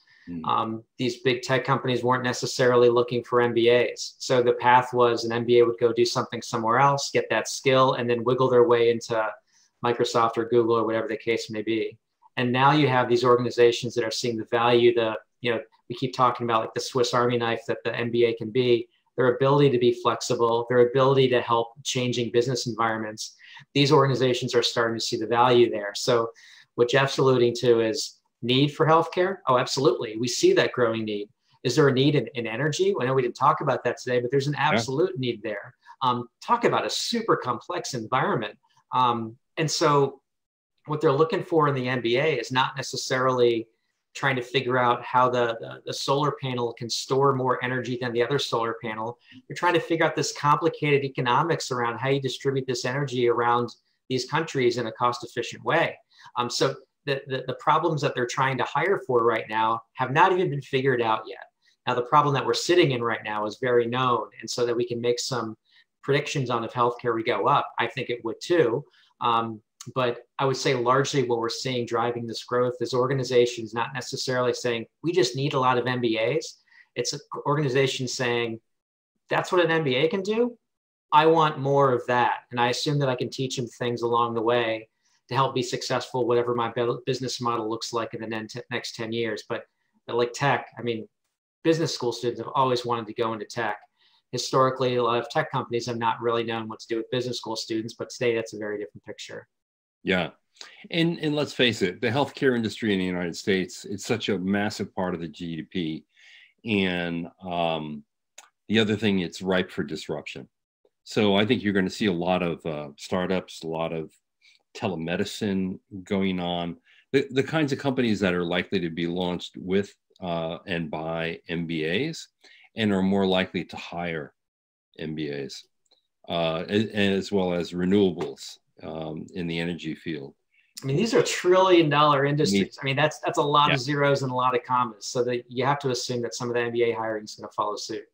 these big tech companies weren't necessarily looking for MBAs. So the path was an MBA would go do something somewhere else, get that skill, and then wiggle their way into Microsoft or Google or whatever the case may be. And now you have these organizations that are seeing the value, we keep talking about like the Swiss Army knife that the MBA can be, their ability to be flexible, their ability to help changing business environments. These organizations are starting to see the value there. So what Jeff's alluding to is need for healthcare. Oh, absolutely. We see that growing need. Is there a need in energy? I know we didn't talk about that today, but there's an absolute need there. Talk about a super complex environment. And so what they're looking for in the MBA is not necessarily trying to figure out how the solar panel can store more energy than the other solar panel. You're trying to figure out this complicated economics around how you distribute this energy around these countries in a cost-efficient way. So the problems that they're trying to hire for right now have not even been figured out yet. Now, the problem that we're sitting in right now is very known. And so that we can make some predictions on if healthcare would go up, I think it would too. But I would say largely what we're seeing driving this growth is organizations not necessarily saying, we just need a lot of MBAs. It's an organization saying, that's what an MBA can do. I want more of that. And I assume that I can teach them things along the way to help be successful, whatever my business model looks like in the next 10 years. But like tech, business school students have always wanted to go into tech. Historically, a lot of tech companies have not really known what to do with business school students, but today that's a very different picture.
Yeah. And let's face it, the healthcare industry in the United States, it's such a massive part of the GDP. And the other thing, it's ripe for disruption. So I think you're going to see a lot of startups, a lot of telemedicine going on. The kinds of companies that are likely to be launched with and by MBAs and are more likely to hire MBAs, as well as renewables in the energy field.
These are $1 trillion industries. That's a lot of zeros and a lot of commas. So that you have to assume that some of the MBA hiring is going to follow suit.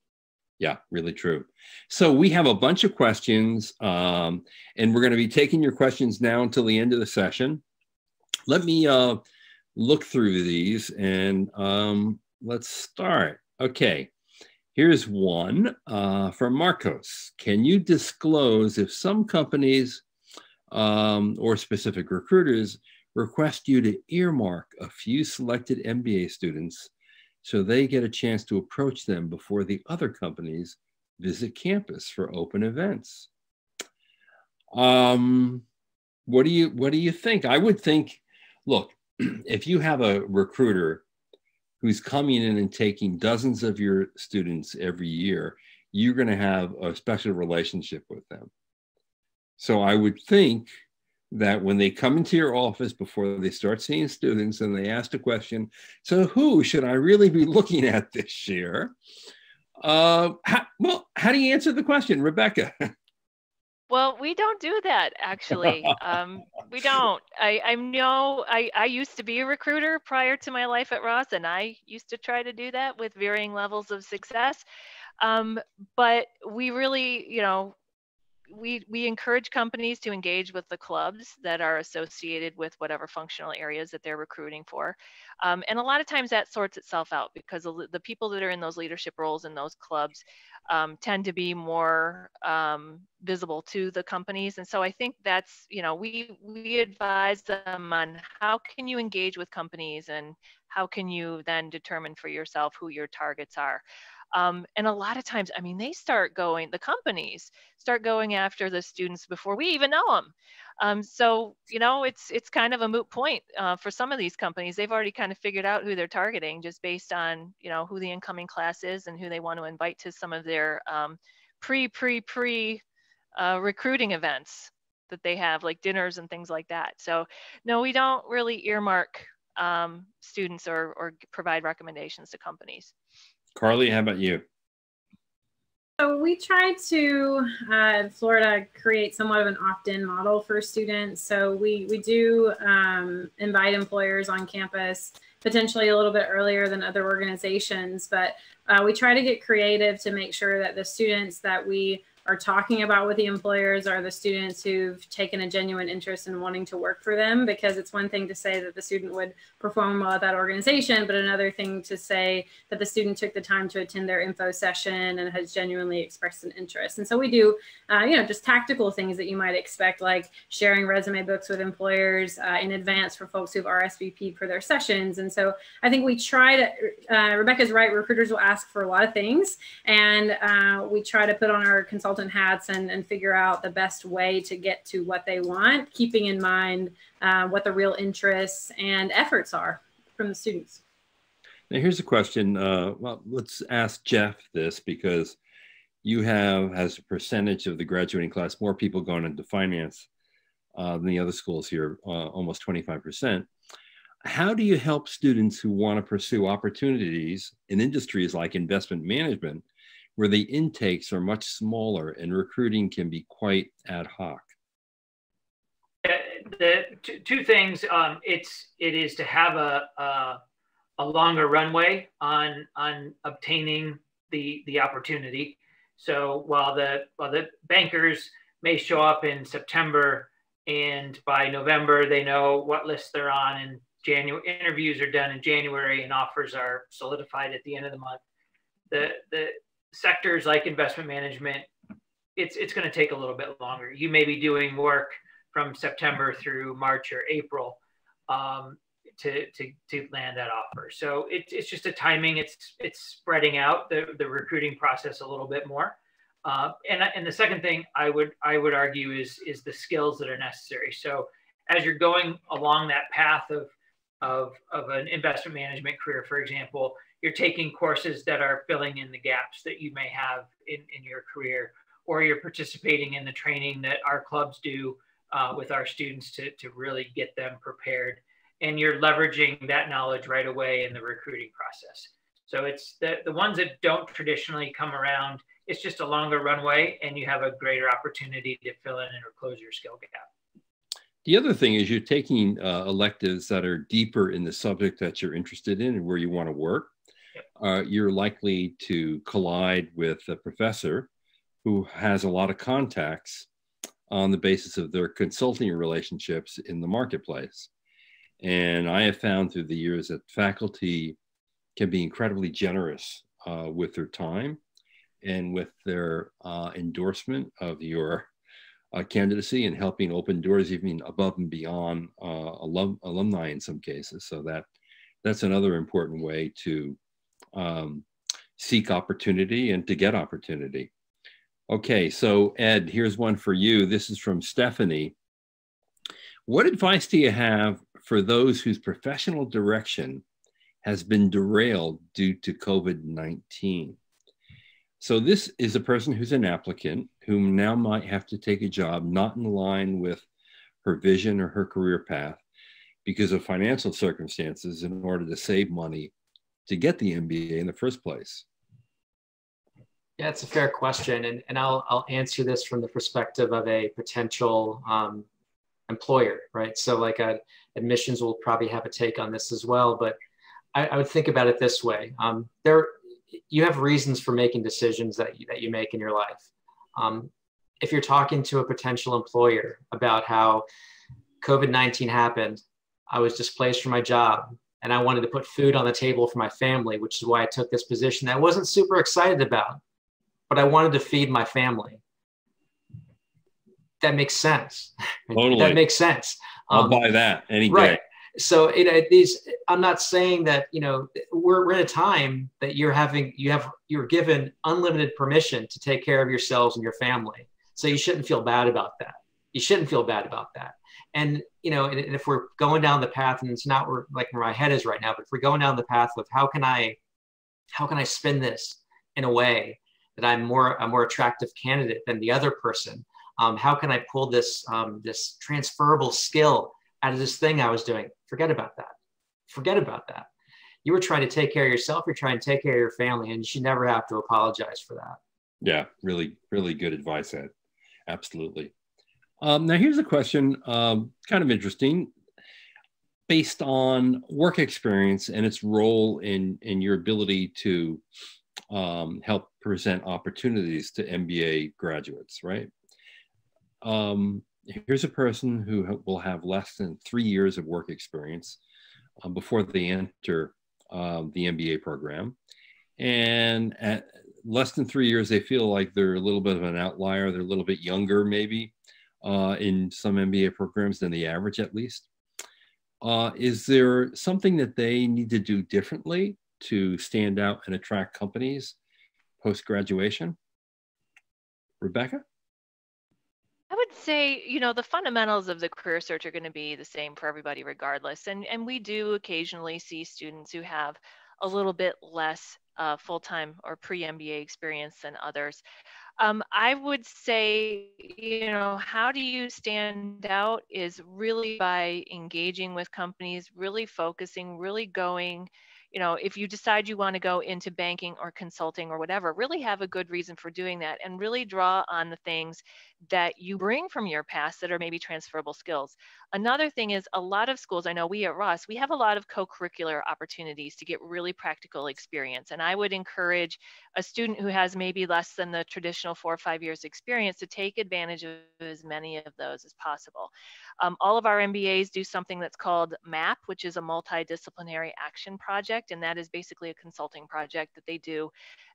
Yeah,
really true. So we have a bunch of questions, and we're going to be taking your questions now until the end of the session. Let me look through these, and let's start. Okay, here's one from Marcos. Can you disclose if some companies or specific recruiters request you to earmark a few selected MBA students so they get a chance to approach them before the other companies visit campus for open events? What do you think? I would think, look, if you have a recruiter who's coming in and taking dozens of your students every year, you're going to have a special relationship with them. So I would think that when they come into your office before they start seeing students and they ask the question, so who should I really be looking at this year? How do you answer the question, Rebecca?
Well, we don't do that, actually. We don't. I used to be a recruiter prior to my life at Ross, and I used to try to do that with varying levels of success. But we really, we encourage companies to engage with the clubs that are associated with whatever functional areas that they're recruiting for. And a lot of times that sorts itself out because the people that are in those leadership roles in those clubs tend to be more visible to the companies. And so I think that's, we advise them on how can you engage with companies and how can you then determine for yourself who your targets are. And a lot of times, the companies start going after the students before we even know them. So, it's kind of a moot point for some of these companies. They've already kind of figured out who they're targeting just based on, who the incoming class is and who they want to invite to some of their pre recruiting events that they have, like dinners and things like that. So, no, we don't really earmark students or provide recommendations to companies.
Carly, how about you?
So we try to, in Florida, create somewhat of an opt-in model for students. So we do invite employers on campus, potentially a little bit earlier than other organizations, but we try to get creative to make sure that the students that we are talking about with the employers are the students who've taken a genuine interest in wanting to work for them, because it's one thing to say that the student would perform well at that organization, but another thing to say that the student took the time to attend their info session and has genuinely expressed an interest. And so we do, just tactical things that you might expect, like sharing resume books with employers in advance for folks who've RSVP'd for their sessions. And so I think we try to, Rebecca's right, recruiters will ask for a lot of things, and we try to put on our consultant hats and figure out the best way to get to what they want, keeping in mind what the real interests and efforts are from the students.
Now here's a question. Well, let's ask Jeff this, because you have, as a percentage of the graduating class, more people going into finance than the other schools here, almost 25%. How do you help students who want to pursue opportunities in industries like investment management, where the intakes are much smaller and recruiting can be quite ad hoc?
The two things, it is to have a longer runway on obtaining the opportunity. So while the bankers may show up in September, and by November they know what list they're on, and interviews are done in January and offers are solidified at the end of the month. The sectors like investment management, it's going to take a little bit longer. You may be doing work from September through March or April to land that offer. So it's just a timing. It's spreading out the recruiting process a little bit more. And the second thing I would argue is the skills that are necessary. So as you're going along that path of an investment management career, for example, you're taking courses that are filling in the gaps that you may have in your career, or you're participating in the training that our clubs do with our students to really get them prepared. And you're leveraging that knowledge right away in the recruiting process. So it's the ones that don't traditionally come around, it's just a longer runway and you have a greater opportunity to fill in or close your skill gap.
The other thing is you're taking electives that are deeper in the subject that you're interested in and where you want to work. You're likely to collide with a professor who has a lot of contacts on the basis of their consulting relationships in the marketplace. And I have found through the years that faculty can be incredibly generous with their time and with their endorsement of your candidacy and helping open doors even above and beyond alumni in some cases. So that's another important way to seek opportunity and to get opportunity. Okay, so Ed, here's one for you. This is from Stephanie. What advice do you have for those whose professional direction has been derailed due to COVID-19. So this is a person who's an applicant who now might have to take a job not in line with her vision or her career path because of financial circumstances in order to save money to get the MBA in the first place.
Yeah, it's a fair question. And I'll answer this from the perspective of a potential employer, right? So like admissions will probably have a take on this as well, but I would think about it this way. You have reasons for making decisions that you make in your life. If you're talking to a potential employer about how COVID-19 happened, I was displaced from my job and I wanted to put food on the table for my family, which is why I took this position that I wasn't super excited about, but I wanted to feed my family. That makes sense.
Totally.
That makes sense.
I'll buy that any
right.
day.
So I'm not saying that, we're in a time that you're given unlimited permission to take care of yourselves and your family. So you shouldn't feel bad about that. You shouldn't feel bad about that. And, and if we're going down the path, and it's not like where my head is right now, but if we're going down the path of how can I spin this in a way that I'm a more attractive candidate than the other person? How can I pull this transferable skill out of this thing I was doing? Forget about that. Forget about that. You were trying to take care of yourself. You're trying to take care of your family, and you should never have to apologize for that.
Yeah, really, really good advice, Ed. Absolutely. Now here's a question, kind of interesting, based on work experience and its role in your ability to help present opportunities to MBA graduates, right? Here's a person who will have less than 3 years of work experience before they enter the MBA program. And at less than 3 years, they feel like they're a little bit of an outlier. They're a little bit younger, maybe, in some MBA programs than the average, at least. Is there something that they need to do differently to stand out and attract companies post-graduation? Rebecca?
I would say, the fundamentals of the career search are going to be the same for everybody regardless. And we do occasionally see students who have a little bit less full-time or pre-MBA experience than others. I would say, how do you stand out is really by engaging with companies, really focusing, really going, if you decide you want to go into banking or consulting or whatever, really have a good reason for doing that and really draw on the things that you bring from your past that are maybe transferable skills. Another thing is a lot of schools, I know we at Ross, we have a lot of co-curricular opportunities to get really practical experience. And I would encourage a student who has maybe less than the traditional 4 or 5 years experience to take advantage of as many of those as possible. All of our MBAs do something that's called MAP, which is a multidisciplinary action project. And that is basically a consulting project that they do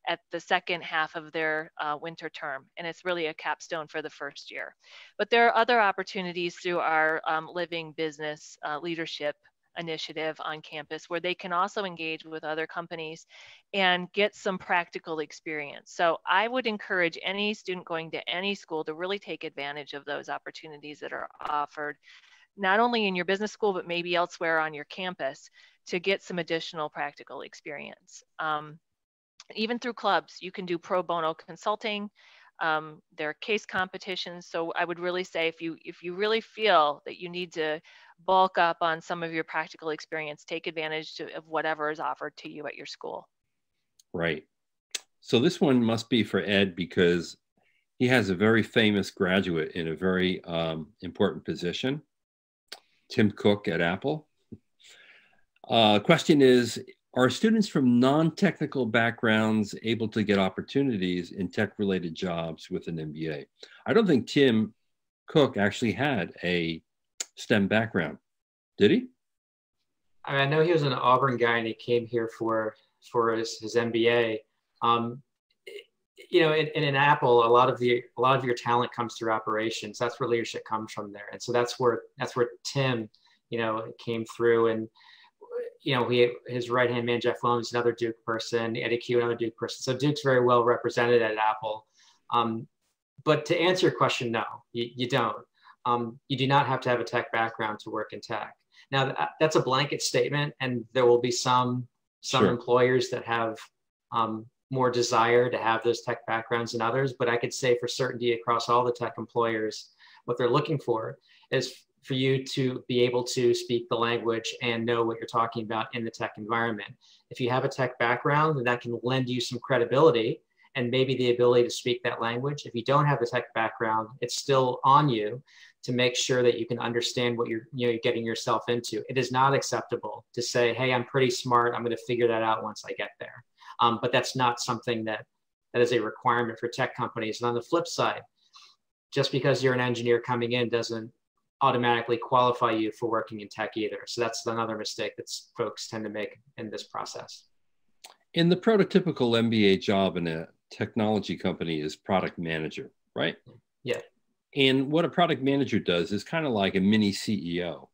at the second half of their winter term. And it's really a capstone for the first year. But there are other opportunities through our Living Business Leadership initiative on campus where they can also engage with other companies and get some practical experience. So I would encourage any student going to any school to really take advantage of those opportunities that are offered, not only in your business school, but maybe elsewhere on your campus to get some additional practical experience. Even through clubs, you can do pro bono consulting. There are case competitions. So I would really say if you really feel that you need to bulk up on some of your practical experience, take advantage of whatever is offered to you at your school.
Right. So this one must be for Ed because he has a very famous graduate in a very important position, Tim Cook at Apple. Question is, are students from non-technical backgrounds able to get opportunities in tech-related jobs with an MBA? I don't think Tim Cook actually had a STEM background. Did he?
I know he was an Auburn guy and he came here for his MBA. In Apple, a lot of your talent comes through operations. That's where leadership comes from there. And so that's where Tim, came through. And his right-hand man, Jeff Williams, is another Duke person, Eddie Q, another Duke person. So Duke's very well represented at Apple. But to answer your question, no, you don't. You do not have to have a tech background to work in tech. Now that's a blanket statement, and there will be some
Sure.
employers that have more desire to have those tech backgrounds than others. But I could say for certainty across all the tech employers, what they're looking for is for you to be able to speak the language and know what you're talking about in the tech environment. If you have a tech background, then that can lend you some credibility and maybe the ability to speak that language. If you don't have the tech background, it's still on you to make sure that you can understand what you're getting yourself into. It is not acceptable to say, hey, I'm pretty smart, I'm going to figure that out once I get there. But that's not something that is a requirement for tech companies. And on the flip side, just because you're an engineer coming in doesn't automatically qualify you for working in tech either. So that's another mistake that folks tend to make in this process.
In the prototypical MBA job in a technology company is product manager, right?
Yeah.
And what a product manager does is kind of like a mini CEO,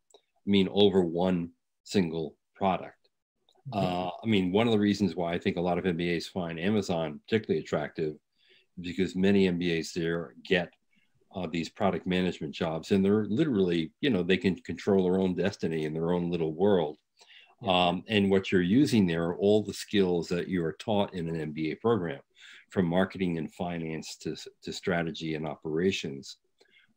over one single product. One of the reasons why I think a lot of MBAs find Amazon particularly attractive is because many MBAs there get these product management jobs, and they're literally, they can control their own destiny in their own little world. And what you're using there are all the skills that you are taught in an MBA program, from marketing and finance to strategy and operations.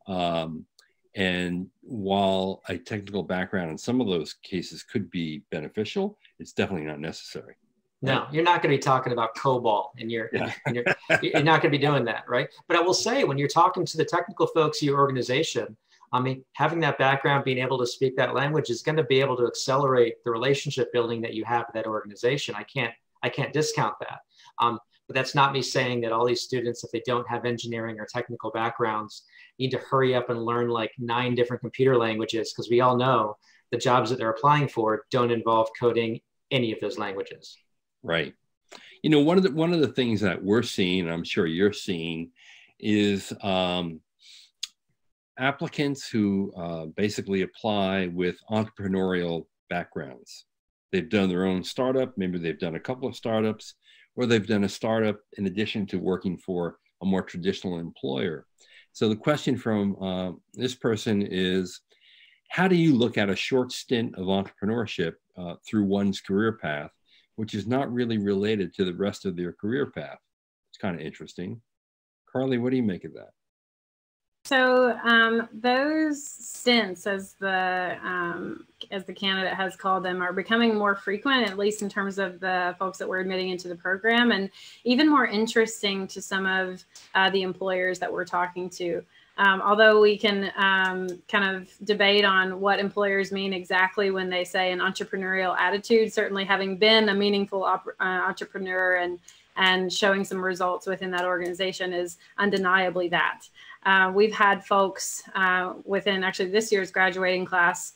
And while a technical background in some of those cases could be beneficial, it's definitely not necessary.
No, you're not going to be talking about COBOL you're not going to be doing that, right? But I will say, when you're talking to the technical folks in your organization, having that background, being able to speak that language is going to be able to accelerate the relationship building that you have with that organization. I can't discount that. But that's not me saying that all these students, if they don't have engineering or technical backgrounds, need to hurry up and learn like 9 different computer languages, because we all know the jobs that they're applying for don't involve coding any of those languages.
Right. One of the things that we're seeing, and I'm sure you're seeing, is applicants who basically apply with entrepreneurial backgrounds. They've done their own startup, maybe they've done a couple of startups, or they've done a startup in addition to working for a more traditional employer. So the question from this person is, how do you look at a short stint of entrepreneurship through one's career path, which is not really related to the rest of their career path? It's kind of interesting. Carly, what do you make of that?
So those stints, as the candidate has called them, are becoming more frequent, at least in terms of the folks that we're admitting into the program, and even more interesting to some of the employers that we're talking to. Although we can kind of debate on what employers mean exactly when they say an entrepreneurial attitude, certainly having been a meaningful entrepreneur and showing some results within that organization is undeniably that. We've had folks within actually this year's graduating class,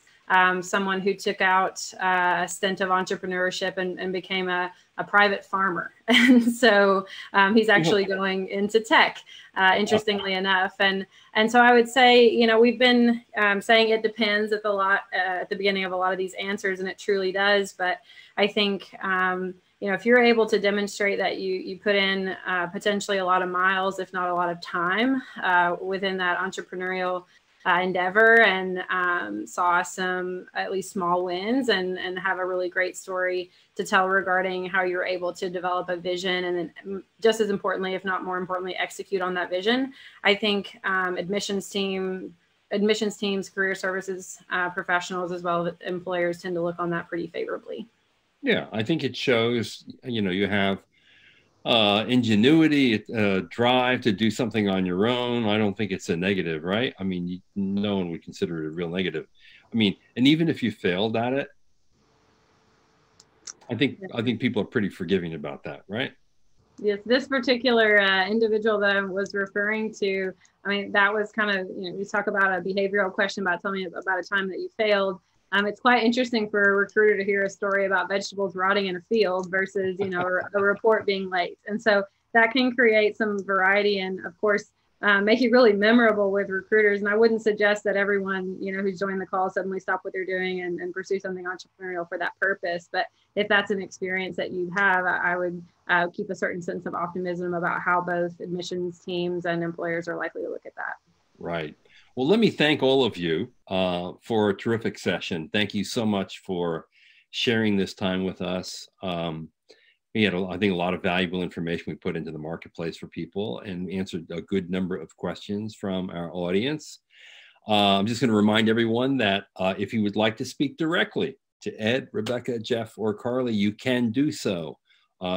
someone who took out a stint of entrepreneurship and became a private farmer. And so he's actually going into tech, interestingly enough. And so I would say, we've been saying it depends at the beginning of a lot of these answers, and it truly does. But I think, if you're able to demonstrate that you put in potentially a lot of miles, if not a lot of time within that entrepreneurial endeavor, and saw some at least small wins and have a really great story to tell regarding how you're able to develop a vision, and then just as importantly, if not more importantly, execute on that vision. I think admissions teams, career services professionals, as well as employers tend to look on that pretty favorably.
Yeah, I think it shows, you have ingenuity, drive to do something on your own. I don't think it's a negative, right? No one would consider it a real negative. And even if you failed at it, I think people are pretty forgiving about that, right?
Yes, this particular individual that I was referring to, that was kind of, we talk about a behavioral question about tell me about a time that you failed. It's quite interesting for a recruiter to hear a story about vegetables rotting in a field versus, a report being late. And so that can create some variety and, of course, make it really memorable with recruiters. And I wouldn't suggest that everyone, who's joined the call suddenly stop what they're doing and pursue something entrepreneurial for that purpose. But if that's an experience that you have, I would keep a certain sense of optimism about how both admissions teams and employers are likely to look at that.
Right. Well, let me thank all of you for a terrific session. Thank you so much for sharing this time with us. We had, I think, a lot of valuable information we put into the marketplace for people and answered a good number of questions from our audience. I'm just going to remind everyone that if you would like to speak directly to Ed, Rebecca, Jeff, or Carly, you can do so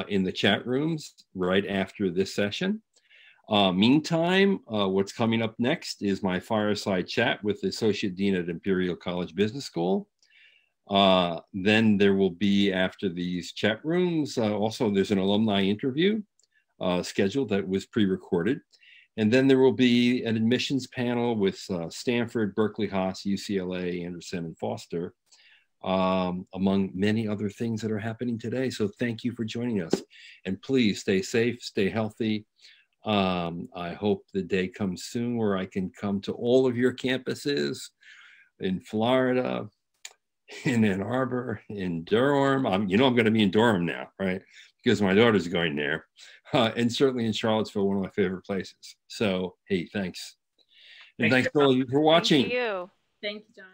in the chat rooms right after this session. Meantime, what's coming up next is my fireside chat with the Associate Dean at Imperial College Business School. Then there will be, after these chat rooms, also there's an alumni interview scheduled that was pre-recorded. And then there will be an admissions panel with Stanford, Berkeley, Haas, UCLA, Anderson, and Foster, among many other things that are happening today. So thank you for joining us. And please stay safe, stay healthy. I hope the day comes soon where I can come to all of your campuses in Florida, in Ann Arbor, in Durham. I'm going to be in Durham now, right? Because my daughter's going there. And certainly in Charlottesville, one of my favorite places. So, hey, thanks. And thanks to all of you for watching.
Thank you.
Thank you, John.